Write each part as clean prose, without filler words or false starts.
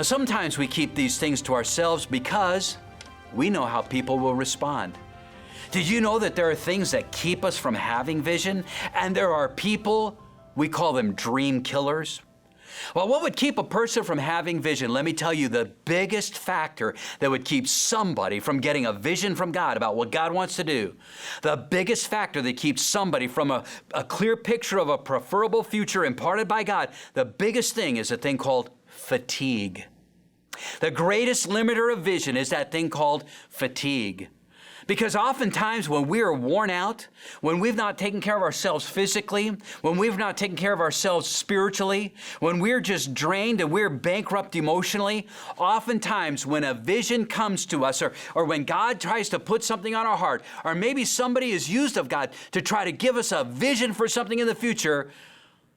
Now, sometimes we keep these things to ourselves because we know how people will respond. Did you know that there are things that keep us from having vision? And there are people, we call them dream killers. Well, what would keep a person from having vision? Let me tell you, the biggest factor that would keep somebody from getting a vision from God about what God wants to do, the biggest factor that keeps somebody from a clear picture of a preferable future imparted by God, the biggest thing is a thing called fatigue. The greatest limiter of vision is that thing called fatigue. Because oftentimes when we are worn out, when we've not taken care of ourselves physically, when we've not taken care of ourselves spiritually, when we're just drained and we're bankrupt emotionally, oftentimes when a vision comes to us or when God tries to put something on our heart, or maybe somebody is used of God to try to give us a vision for something in the future,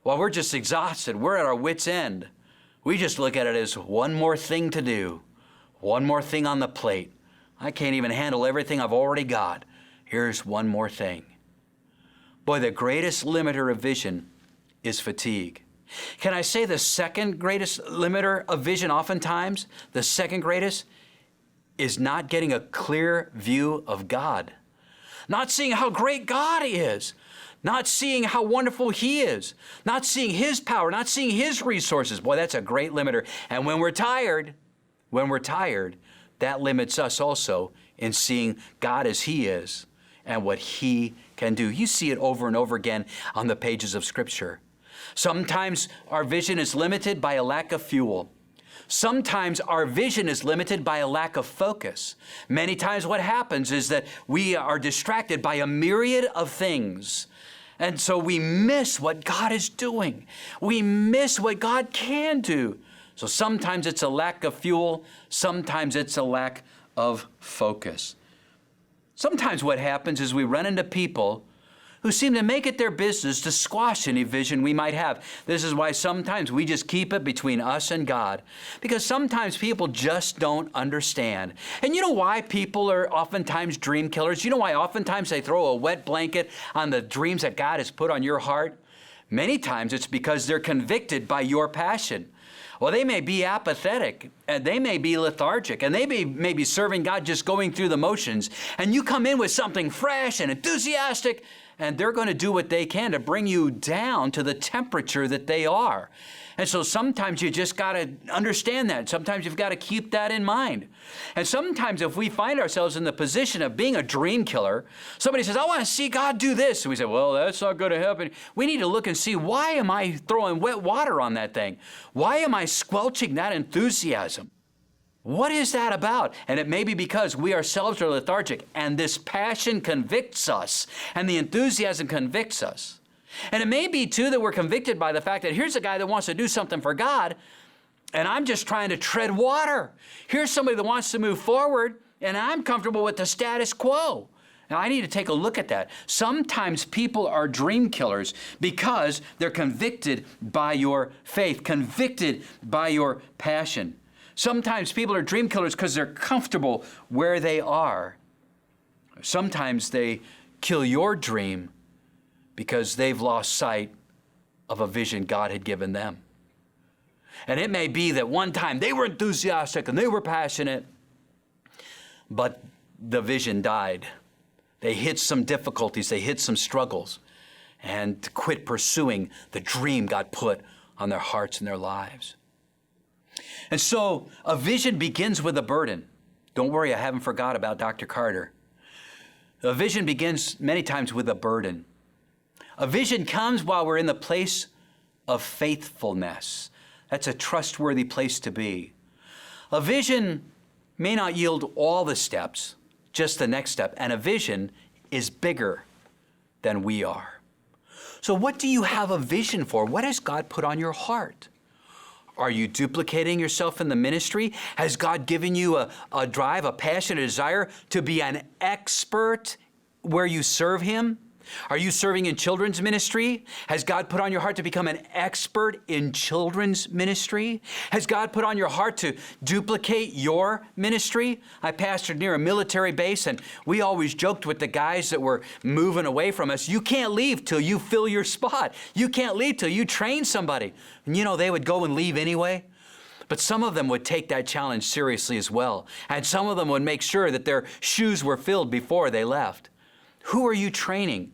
well, we're just exhausted. We're at our wits' end. We just look at it as one more thing to do, one more thing on the plate. I can't even handle everything I've already got. Here's one more thing. Boy, the greatest limiter of vision is fatigue. Can I say the second greatest limiter of vision oftentimes, the second greatest, is not getting a clear view of God. Not seeing how great God is. Not seeing how wonderful He is. Not seeing His power, not seeing His resources. Boy, that's a great limiter. And when we're tired, that limits us also in seeing God as He is and what He can do. You see it over and over again on the pages of Scripture. Sometimes our vision is limited by a lack of fuel. Sometimes our vision is limited by a lack of focus. Many times what happens is that we are distracted by a myriad of things. And so we miss what God is doing. We miss what God can do. So sometimes it's a lack of fuel, sometimes it's a lack of focus. Sometimes what happens is we run into people who seem to make it their business to squash any vision we might have. This is why sometimes we just keep it between us and God, because sometimes people just don't understand. And you know why people are oftentimes dream killers? You know why oftentimes they throw a wet blanket on the dreams that God has put on your heart? Many times it's because they're convicted by your passion. Well, they may be apathetic, and they may be lethargic, and they may be serving God just going through the motions, and you come in with something fresh and enthusiastic, and they're going to do what they can to bring you down to the temperature that they are. And so sometimes you just got to understand that. Sometimes you've got to keep that in mind. And sometimes if we find ourselves in the position of being a dream killer, somebody says, I want to see God do this. And we say, well, that's not going to happen. We need to look and see, why am I throwing wet water on that thing? Why am I squelching that enthusiasm? What is that about? And it may be because we ourselves are lethargic, and this passion convicts us, and the enthusiasm convicts us. And it may be, too, that we're convicted by the fact that here's a guy that wants to do something for God, and I'm just trying to tread water. Here's somebody that wants to move forward, and I'm comfortable with the status quo. Now, I need to take a look at that. Sometimes people are dream killers because they're convicted by your faith, convicted by your passion. Sometimes people are dream killers because they're comfortable where they are. Sometimes they kill your dream because they've lost sight of a vision God had given them. And it may be that one time they were enthusiastic and they were passionate, but the vision died. They hit some difficulties, they hit some struggles, and quit pursuing the dream God put on their hearts and their lives. And so a vision begins with a burden. Don't worry, I haven't forgot about Dr. Carter. A vision begins many times with a burden. A vision comes while we're in the place of faithfulness. That's a trustworthy place to be. A vision may not yield all the steps, just the next step, and a vision is bigger than we are. So what do you have a vision for? What has God put on your heart? Are you duplicating yourself in the ministry? Has God given you a drive, a passion, a desire to be an expert where you serve Him? Are you serving in children's ministry? Has God put on your heart to become an expert in children's ministry? Has God put on your heart to duplicate your ministry? I pastored near a military base, and we always joked with the guys that were moving away from us, you can't leave till you fill your spot. You can't leave till you train somebody. And you know, they would go and leave anyway. But some of them would take that challenge seriously as well. And some of them would make sure that their shoes were filled before they left. Who are you training?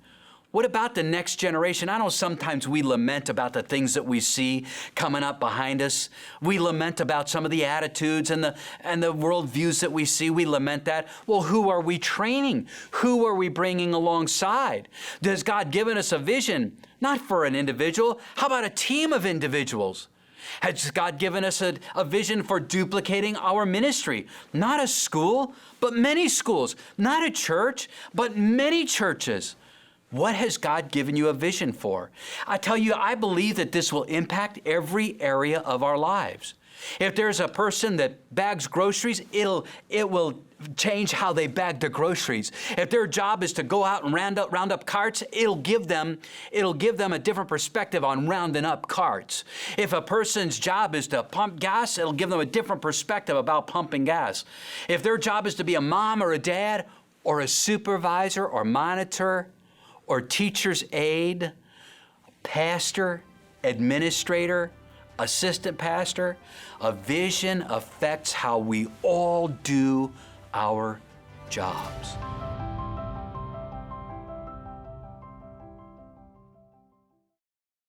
What about the next generation? I know sometimes we lament about the things that we see coming up behind us. We lament about some of the attitudes and the worldviews that we see. We lament that. Well, who are we training? Who are we bringing alongside? Has God given us a vision, not for an individual? How about a team of individuals? Has God given us a vision for duplicating our ministry? Not a school, but many schools. Not a church, but many churches. What has God given you a vision for? I tell you, I believe that this will impact every area of our lives. If there's a person that bags groceries, it will change how they bag the groceries. If their job is to go out and round up carts, it'll give them a different perspective on rounding up carts. If a person's job is to pump gas, it'll give them a different perspective about pumping gas. If their job is to be a mom or a dad or a supervisor or monitor or teacher's aide, pastor, administrator, assistant pastor, a vision affects how we all do our jobs.